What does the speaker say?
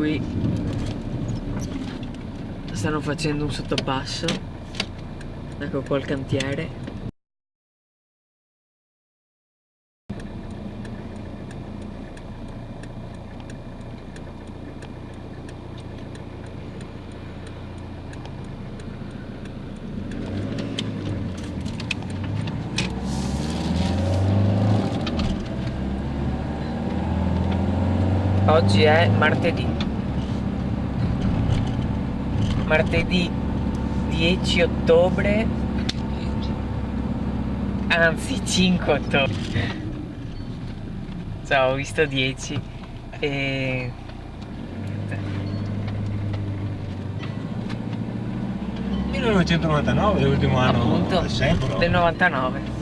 qui stanno facendo un sottopasso. Ecco qua il cantiere. Oggi è martedì 10 ottobre, anzi 5 ottobre. Ciao, ho visto 10 e... 1999, l'ultimo anno appunto del secolo. del 99.